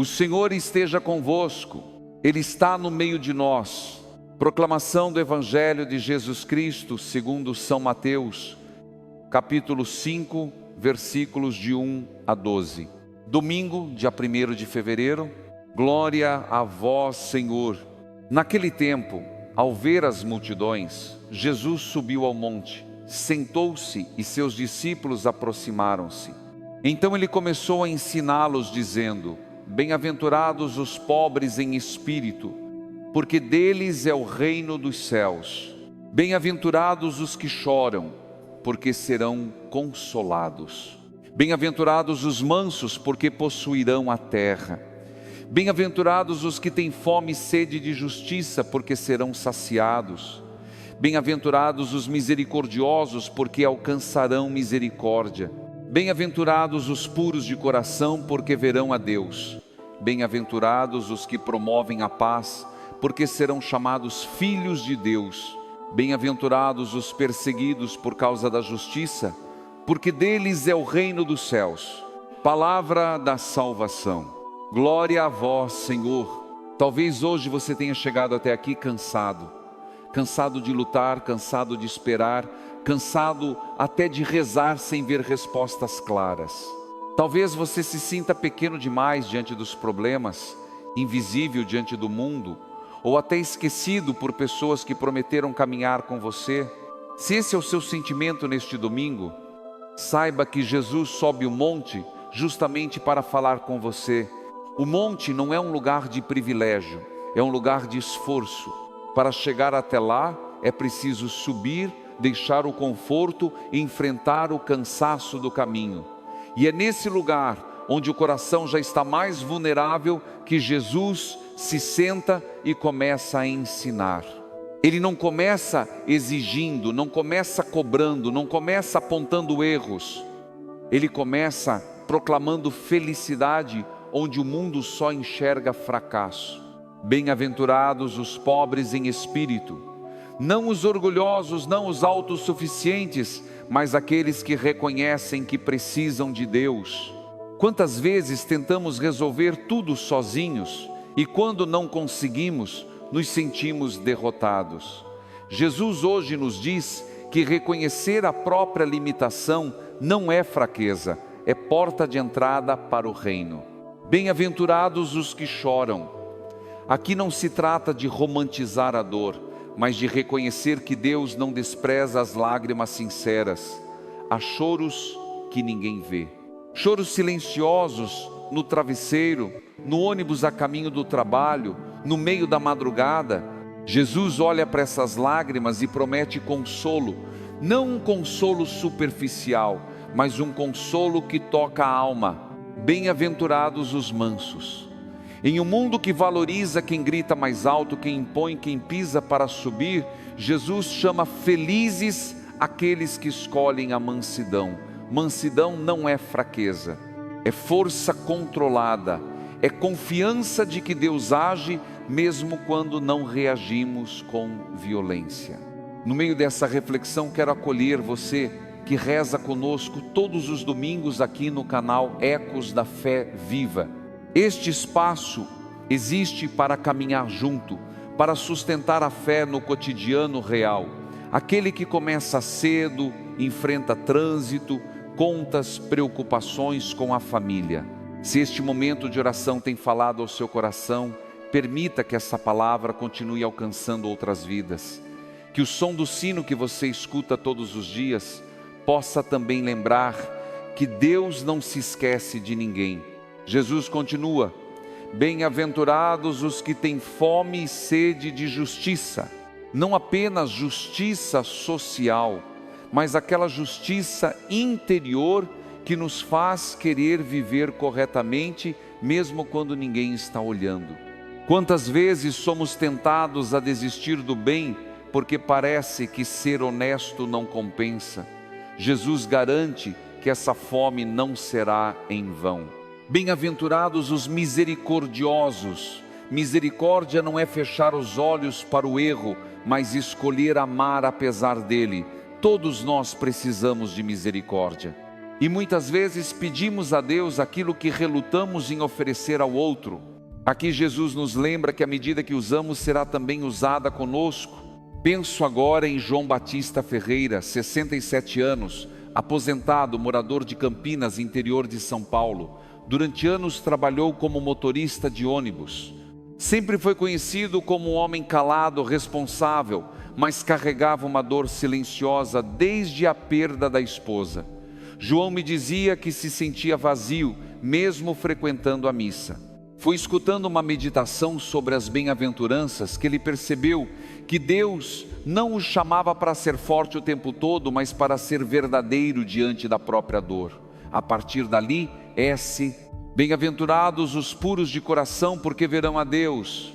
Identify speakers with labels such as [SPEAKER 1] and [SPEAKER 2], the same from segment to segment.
[SPEAKER 1] Senhor esteja convosco, Ele está no meio de nós. Proclamação do Evangelho de Jesus Cristo, segundo São Mateus, capítulo 5, versículos de 1 a 12. Domingo, dia 1º de fevereiro, glória a vós, Senhor. Naquele tempo, ao ver as multidões, Jesus subiu ao monte, sentou-se e seus discípulos aproximaram-se. Então ele começou a ensiná-los, dizendo: Bem-aventurados os pobres em espírito, porque deles é o reino dos céus. Bem-aventurados os que choram, porque serão consolados. Bem-aventurados os mansos, porque possuirão a terra. Bem-aventurados os que têm fome e sede de justiça, porque serão saciados. Bem-aventurados os misericordiosos, porque alcançarão misericórdia. Bem-aventurados os puros de coração, porque verão a Deus. Bem-aventurados os que promovem a paz, porque serão chamados filhos de Deus. Bem-aventurados os perseguidos por causa da justiça, porque deles é o reino dos céus. Palavra da salvação. Glória a vós, Senhor. Talvez hoje você tenha chegado até aqui cansado de lutar, cansado de esperar, cansado até de rezar sem ver respostas claras. Talvez você se sinta pequeno demais diante dos problemas, invisível diante do mundo, ou até esquecido por pessoas que prometeram caminhar com você. Se esse é o seu sentimento neste domingo, saiba que Jesus sobe o monte justamente para falar com você. O monte não é um lugar de privilégio, é um lugar de esforço. Para chegar até lá, é preciso subir, deixar o conforto e enfrentar o cansaço do caminho. E é nesse lugar, onde o coração já está mais vulnerável, que Jesus se senta e começa a ensinar. Ele não começa exigindo, não começa cobrando, não começa apontando erros. Ele começa proclamando felicidade, onde o mundo só enxerga fracasso. Bem-aventurados os pobres em espírito, não os orgulhosos, não os autossuficientes, mas aqueles que reconhecem que precisam de Deus. Quantas vezes tentamos resolver tudo sozinhos e quando não conseguimos, nos sentimos derrotados. Jesus hoje nos diz que reconhecer a própria limitação não é fraqueza, é porta de entrada para o reino. Bem-aventurados os que choram. Aqui não se trata de romantizar a dor, mas de reconhecer que Deus não despreza as lágrimas sinceras. Há choros que ninguém vê. Choros silenciosos no travesseiro, no ônibus a caminho do trabalho, no meio da madrugada. Jesus olha para essas lágrimas e promete consolo. Não um consolo superficial, mas um consolo que toca a alma. Bem-aventurados os mansos. Em um mundo que valoriza quem grita mais alto, quem impõe, quem pisa para subir, Jesus chama felizes aqueles que escolhem a mansidão. Mansidão não é fraqueza, é força controlada, é confiança de que Deus age mesmo quando não reagimos com violência. No meio dessa reflexão, quero acolher você que reza conosco todos os domingos aqui no canal Ecos da Fé Viva. Este espaço existe para caminhar junto, para sustentar a fé no cotidiano real. Aquele que começa cedo, enfrenta trânsito, contas, preocupações com a família. Se este momento de oração tem falado ao seu coração, permita que essa palavra continue alcançando outras vidas. Que o som do sino que você escuta todos os dias possa também lembrar que Deus não se esquece de ninguém. Jesus continua: bem-aventurados os que têm fome e sede de justiça. Não apenas justiça social, mas aquela justiça interior que nos faz querer viver corretamente, mesmo quando ninguém está olhando. Quantas vezes somos tentados a desistir do bem, porque parece que ser honesto não compensa. Jesus garante que essa fome não será em vão. Bem-aventurados os misericordiosos. Misericórdia não é fechar os olhos para o erro, mas escolher amar apesar dele. Todos nós precisamos de misericórdia. E muitas vezes pedimos a Deus aquilo que relutamos em oferecer ao outro. Aqui Jesus nos lembra que a medida que usamos será também usada conosco. Penso agora em João Batista Ferreira, 67 anos, aposentado, morador de Campinas, interior de São Paulo. Durante anos trabalhou como motorista de ônibus. Sempre foi conhecido como um homem calado, responsável, mas carregava uma dor silenciosa desde a perda da esposa. João me dizia que se sentia vazio, mesmo frequentando a missa. Foi escutando uma meditação sobre as bem-aventuranças que ele percebeu que Deus não o chamava para ser forte o tempo todo, mas para ser verdadeiro diante da própria dor. A partir dali, bem-aventurados os puros de coração, porque verão a Deus.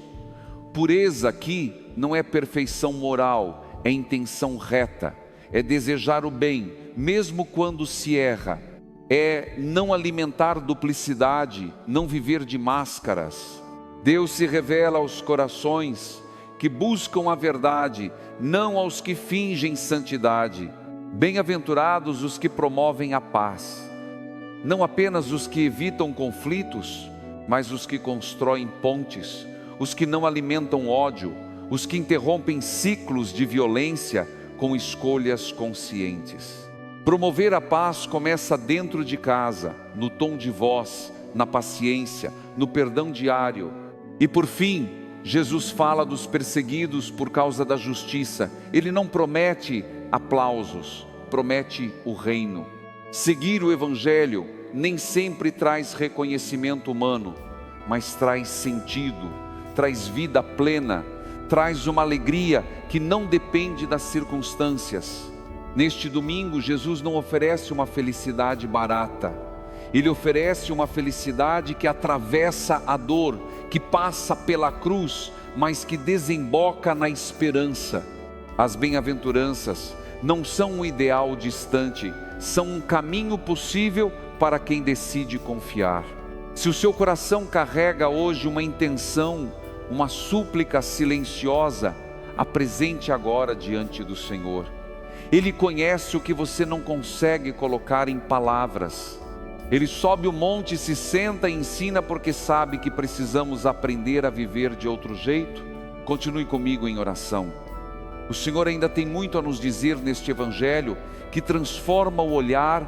[SPEAKER 1] Pureza aqui não é perfeição moral, é intenção reta, é desejar o bem, mesmo quando se erra, é não alimentar duplicidade, não viver de máscaras. Deus se revela aos corações que buscam a verdade, não aos que fingem santidade. Bem-aventurados os que promovem a paz, não apenas os que evitam conflitos, mas os que constroem pontes, os que não alimentam ódio, os que interrompem ciclos de violência com escolhas conscientes. Promover a paz começa dentro de casa, no tom de voz, na paciência, no perdão diário. E por fim, Jesus fala dos perseguidos por causa da justiça. Ele não promete aplausos, promete o reino. Seguir o Evangelho nem sempre traz reconhecimento humano, mas traz sentido, traz vida plena, traz uma alegria que não depende das circunstâncias. Neste domingo, Jesus não oferece uma felicidade barata. Ele oferece uma felicidade que atravessa a dor, que passa pela cruz, mas que desemboca na esperança. As bem-aventuranças não são um ideal distante, são um caminho possível para quem decide confiar. Se o seu coração carrega hoje uma intenção, uma súplica silenciosa, apresente agora diante do Senhor. Ele conhece o que você não consegue colocar em palavras. Ele sobe o monte, se senta e ensina porque sabe que precisamos aprender a viver de outro jeito. Continue comigo em oração. O Senhor ainda tem muito a nos dizer neste Evangelho que transforma o olhar,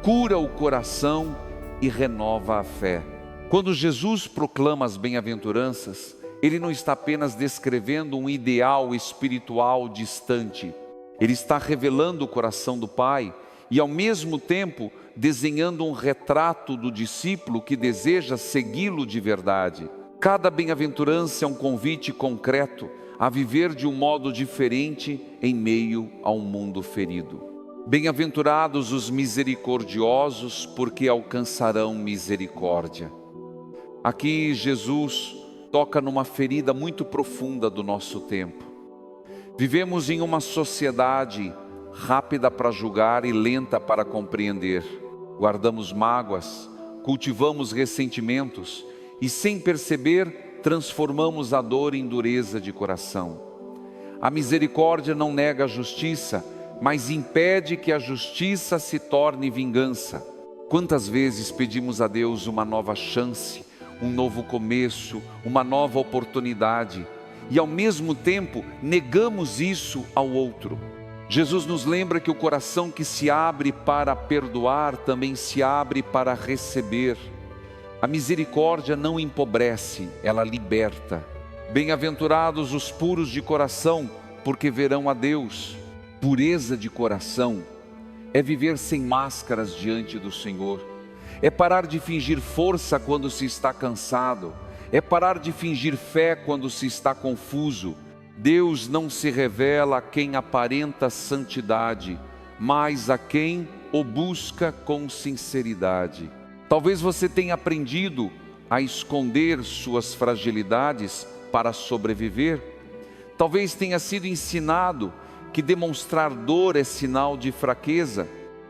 [SPEAKER 1] cura o coração e renova a fé. Quando Jesus proclama as bem-aventuranças, Ele não está apenas descrevendo um ideal espiritual distante. Ele está revelando o coração do Pai e ao mesmo tempo desenhando um retrato do discípulo que deseja segui-lo de verdade. Cada bem-aventurança é um convite concreto a viver de um modo diferente em meio a um mundo ferido. Bem-aventurados os misericordiosos, porque alcançarão misericórdia. Aqui Jesus toca numa ferida muito profunda do nosso tempo. Vivemos em uma sociedade rápida para julgar e lenta para compreender. Guardamos mágoas, cultivamos ressentimentos e, sem perceber, transformamos a dor em dureza de coração. A misericórdia não nega a justiça, mas impede que a justiça se torne vingança. Quantas vezes pedimos a Deus uma nova chance, um novo começo, uma nova oportunidade, e ao mesmo tempo negamos isso ao outro. Jesus nos lembra que o coração que se abre para perdoar também se abre para receber. A misericórdia não empobrece, ela liberta. Bem-aventurados os puros de coração, porque verão a Deus. Pureza de coração é viver sem máscaras diante do Senhor. É parar de fingir força quando se está cansado. É parar de fingir fé quando se está confuso. Deus não se revela a quem aparenta santidade, mas a quem o busca com sinceridade. Talvez você tenha aprendido a esconder suas fragilidades para sobreviver. Talvez tenha sido ensinado que demonstrar dor é sinal de fraqueza.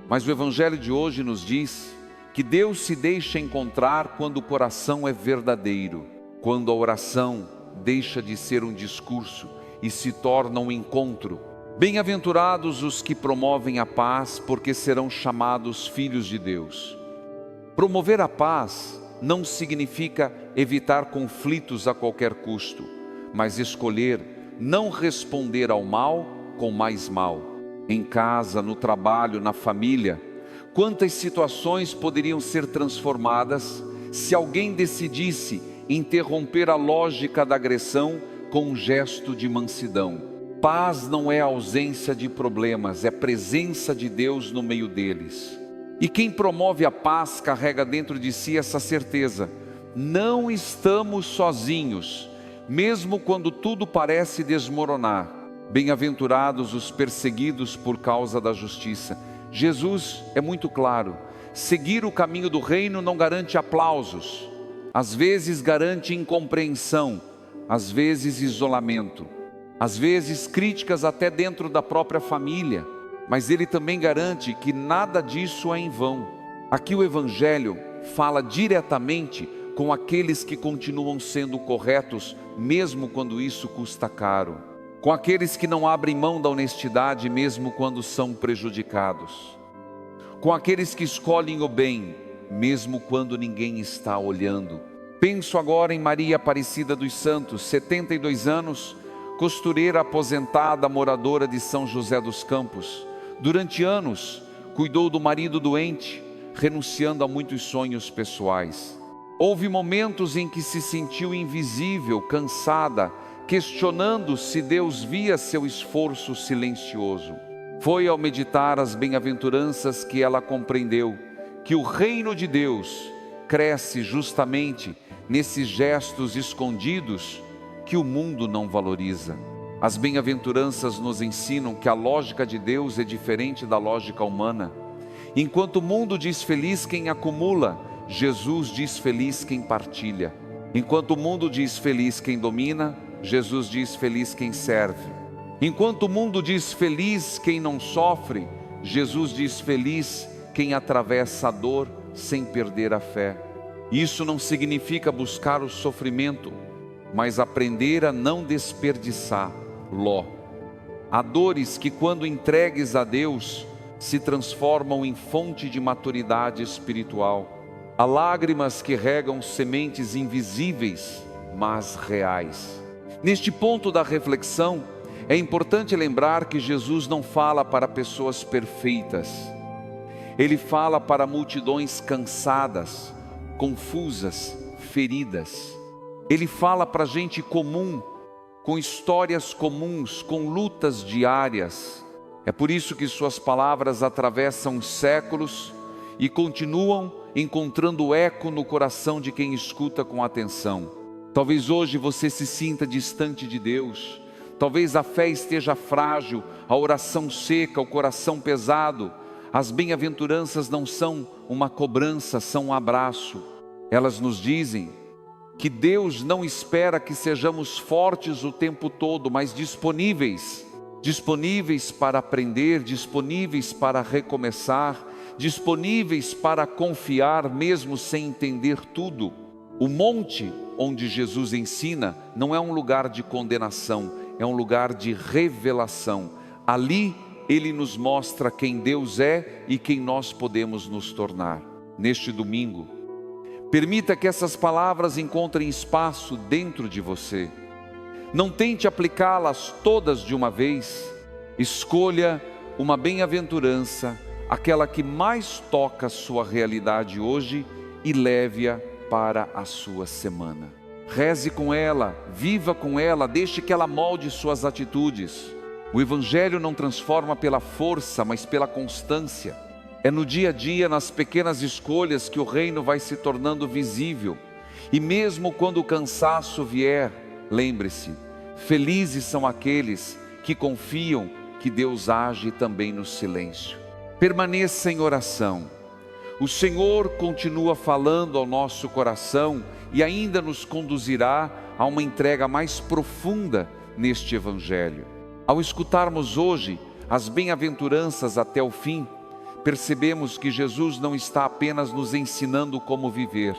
[SPEAKER 1] Mas o Evangelho de hoje nos diz que Deus se deixa encontrar quando o coração é verdadeiro, quando a oração deixa de ser um discurso e se torna um encontro. Bem-aventurados os que promovem a paz, porque serão chamados filhos de Deus. Promover a paz não significa evitar conflitos a qualquer custo, mas escolher não responder ao mal com mais mal. Em casa, no trabalho, na família, quantas situações poderiam ser transformadas se alguém decidisse interromper a lógica da agressão com um gesto de mansidão. Paz não é ausência de problemas, é presença de Deus no meio deles. E quem promove a paz carrega dentro de si essa certeza: não estamos sozinhos, mesmo quando tudo parece desmoronar. Bem-aventurados os perseguidos por causa da justiça. Jesus é muito claro: seguir o caminho do reino não garante aplausos, às vezes garante incompreensão, às vezes isolamento, às vezes críticas até dentro da própria família, mas ele também garante que nada disso é em vão. Aqui o Evangelho fala diretamente com aqueles que continuam sendo corretos, mesmo quando isso custa caro, com aqueles que não abrem mão da honestidade, mesmo quando são prejudicados, com aqueles que escolhem o bem, mesmo quando ninguém está olhando. Penso agora em Maria Aparecida dos Santos, 72 anos, costureira aposentada, moradora de São José dos Campos. Durante anos, cuidou do marido doente, renunciando a muitos sonhos pessoais. Houve momentos em que se sentiu invisível, cansada, questionando se Deus via seu esforço silencioso. Foi ao meditar as bem-aventuranças que ela compreendeu que o reino de Deus cresce justamente nesses gestos escondidos que o mundo não valoriza. As bem-aventuranças nos ensinam que a lógica de Deus é diferente da lógica humana. Enquanto o mundo diz feliz quem acumula, Jesus diz feliz quem partilha. Enquanto o mundo diz feliz quem domina, Jesus diz feliz quem serve. Enquanto o mundo diz feliz quem não sofre, Jesus diz feliz quem atravessa a dor sem perder a fé. Isso não significa buscar o sofrimento, mas aprender a não desperdiçar. Ló. Há dores que, quando entregues a Deus, se transformam em fonte de maturidade espiritual. Há lágrimas que regam sementes invisíveis, mas reais. Neste ponto da reflexão, é importante lembrar que Jesus não fala para pessoas perfeitas. Ele fala para multidões cansadas, confusas, feridas. Ele fala para gente comum, com histórias comuns, com lutas diárias. É por isso que suas palavras atravessam os séculos e continuam encontrando eco no coração de quem escuta com atenção. Talvez hoje você se sinta distante de Deus, talvez a fé esteja frágil, a oração seca, o coração pesado. As bem-aventuranças não são uma cobrança, são um abraço. Elas nos dizem que Deus não espera que sejamos fortes o tempo todo, mas disponíveis para aprender, disponíveis para recomeçar, disponíveis para confiar mesmo sem entender tudo. O monte onde Jesus ensina não é um lugar de condenação, é um lugar de revelação. Ali Ele nos mostra quem Deus é e quem nós podemos nos tornar. Neste domingo, permita que essas palavras encontrem espaço dentro de você. Não tente aplicá-las todas de uma vez. Escolha uma bem-aventurança, aquela que mais toca a sua realidade hoje, e leve-a para a sua semana. Reze com ela, viva com ela, deixe que ela molde suas atitudes. O Evangelho não transforma pela força, mas pela constância. É no dia a dia, nas pequenas escolhas, que o reino vai se tornando visível. E mesmo quando o cansaço vier, lembre-se, felizes são aqueles que confiam que Deus age também no silêncio. Permaneça em oração. O Senhor continua falando ao nosso coração e ainda nos conduzirá a uma entrega mais profunda neste Evangelho. Ao escutarmos hoje as bem-aventuranças até o fim, percebemos que Jesus não está apenas nos ensinando como viver,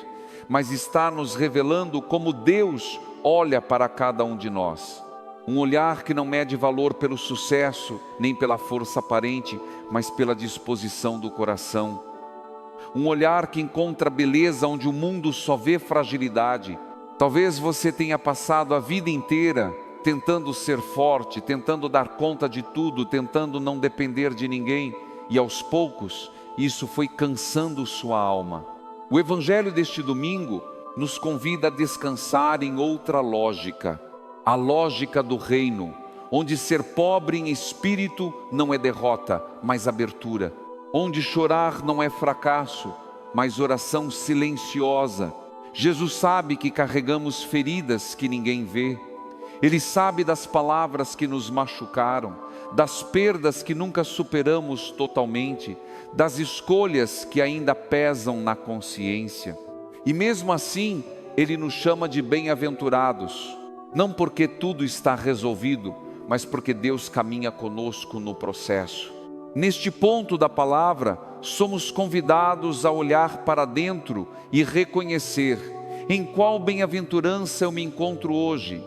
[SPEAKER 1] mas está nos revelando como Deus olha para cada um de nós. Um olhar que não mede valor pelo sucesso, nem pela força aparente, mas pela disposição do coração. Um olhar que encontra beleza onde o mundo só vê fragilidade. Talvez você tenha passado a vida inteira tentando ser forte, tentando dar conta de tudo, tentando não depender de ninguém, e aos poucos isso foi cansando sua alma. O Evangelho deste domingo nos convida a descansar em outra lógica, a lógica do reino, onde ser pobre em espírito não é derrota, mas abertura, onde chorar não é fracasso, mas oração silenciosa. Jesus sabe que carregamos feridas que ninguém vê. Ele sabe das palavras que nos machucaram, das perdas que nunca superamos totalmente, das escolhas que ainda pesam na consciência. E mesmo assim, Ele nos chama de bem-aventurados, não porque tudo está resolvido, mas porque Deus caminha conosco no processo. Neste ponto da palavra, somos convidados a olhar para dentro e reconhecer em qual bem-aventurança eu me encontro hoje.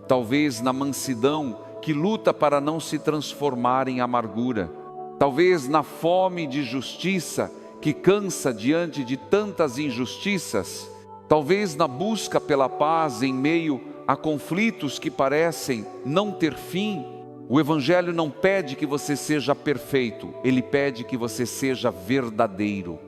[SPEAKER 1] Talvez na mansidão que luta para não se transformar em amargura. Talvez na fome de justiça que cansa diante de tantas injustiças. Talvez na busca pela paz em meio a conflitos que parecem não ter fim. O Evangelho não pede que você seja perfeito, ele pede que você seja verdadeiro.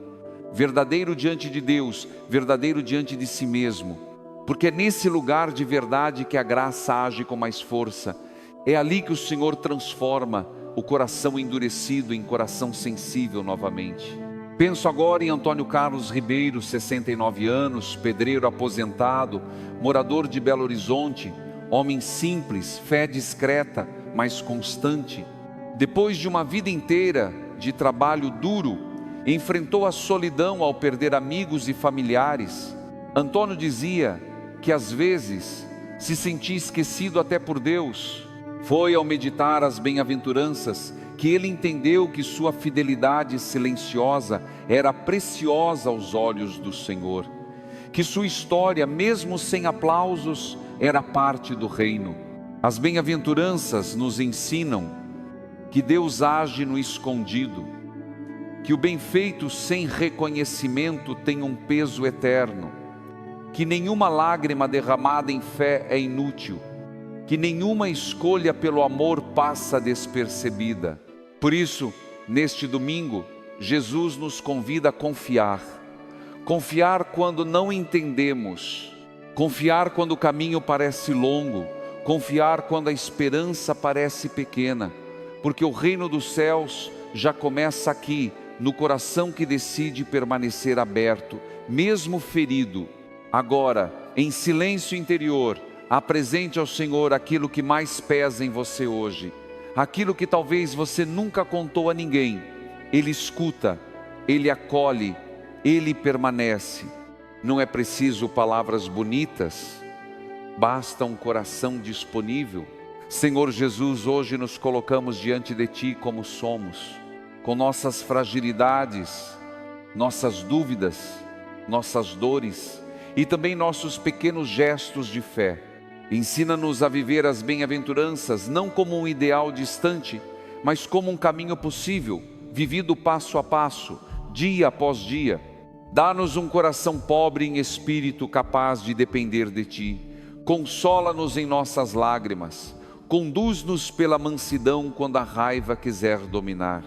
[SPEAKER 1] Verdadeiro diante de Deus, verdadeiro diante de si mesmo. Porque é nesse lugar de verdade que a graça age com mais força. É ali que o Senhor transforma o coração endurecido em coração sensível novamente. Penso agora em Antônio Carlos Ribeiro, 69 anos, pedreiro aposentado, morador de Belo Horizonte, homem simples, fé discreta, mas constante. Depois de uma vida inteira de trabalho duro, enfrentou a solidão ao perder amigos e familiares. Antônio dizia que às vezes se sentia esquecido até por Deus. Foi ao meditar as bem-aventuranças que ele entendeu que sua fidelidade silenciosa era preciosa aos olhos do Senhor, que sua história, mesmo sem aplausos, era parte do reino. As bem-aventuranças nos ensinam que Deus age no escondido, que o bem feito sem reconhecimento tem um peso eterno, que nenhuma lágrima derramada em fé é inútil, que nenhuma escolha pelo amor passa despercebida. Por isso, neste domingo, Jesus nos convida a confiar. Confiar quando não entendemos, confiar quando o caminho parece longo, confiar quando a esperança parece pequena, porque o reino dos céus já começa aqui, no coração que decide permanecer aberto, mesmo ferido. Agora, em silêncio interior, apresente ao Senhor aquilo que mais pesa em você hoje, aquilo que talvez você nunca contou a ninguém. Ele escuta, Ele acolhe, Ele permanece. Não é preciso palavras bonitas, basta um coração disponível. Senhor Jesus, hoje nos colocamos diante de Ti como somos, com nossas fragilidades, nossas dúvidas, nossas dores e também nossos pequenos gestos de fé. Ensina-nos a viver as bem-aventuranças não como um ideal distante, mas como um caminho possível, vivido passo a passo, dia após dia. Dá-nos um coração pobre em espírito, capaz de depender de Ti. Consola-nos em nossas lágrimas. Conduz-nos pela mansidão quando a raiva quiser dominar.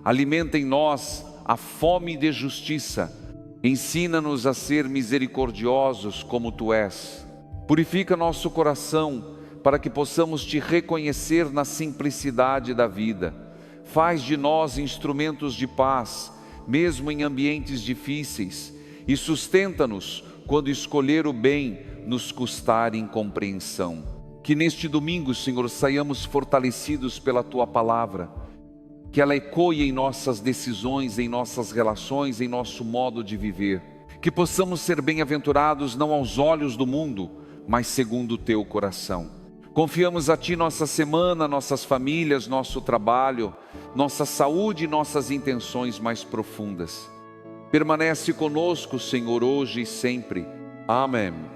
[SPEAKER 1] Alimenta em nós a fome de justiça. Ensina-nos a ser misericordiosos como Tu és. Purifica nosso coração para que possamos Te reconhecer na simplicidade da vida. Faz de nós instrumentos de paz, mesmo em ambientes difíceis, e sustenta-nos quando escolher o bem nos custar incompreensão. Que neste domingo, Senhor, saiamos fortalecidos pela Tua palavra, que ela ecoe em nossas decisões, em nossas relações, em nosso modo de viver. Que possamos ser bem-aventurados não aos olhos do mundo, mas segundo o Teu coração. Confiamos a Ti nossa semana, nossas famílias, nosso trabalho, nossa saúde e nossas intenções mais profundas. Permanece conosco, Senhor, hoje e sempre. Amém.